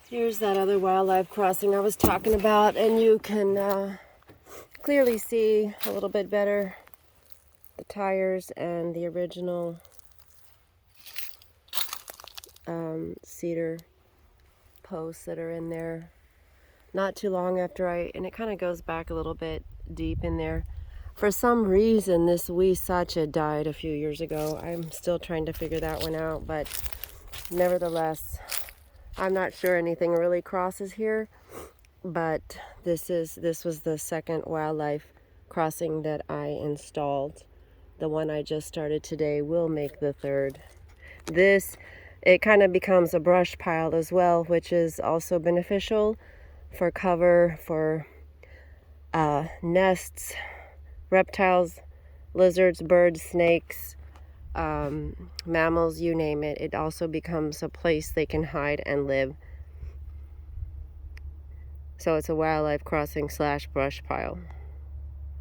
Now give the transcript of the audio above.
Here's that other wildlife crossing I was talking about, and you can clearly see a little bit better the tires and the original cedar posts that are in there. Not too long after and it kind of goes back a little bit deep in there. For some reason, this Huisacha died a few years ago. I'm still trying to figure that one out, but nevertheless, I'm not sure anything really crosses here. But this was the second wildlife crossing that I installed. The one I just started today will make the third. It kind of becomes a brush pile as well, which is also beneficial for cover, for nests, reptiles, lizards, birds, snakes, mammals, you name it. It also becomes a place they can hide and live. So it's a wildlife crossing / brush pile.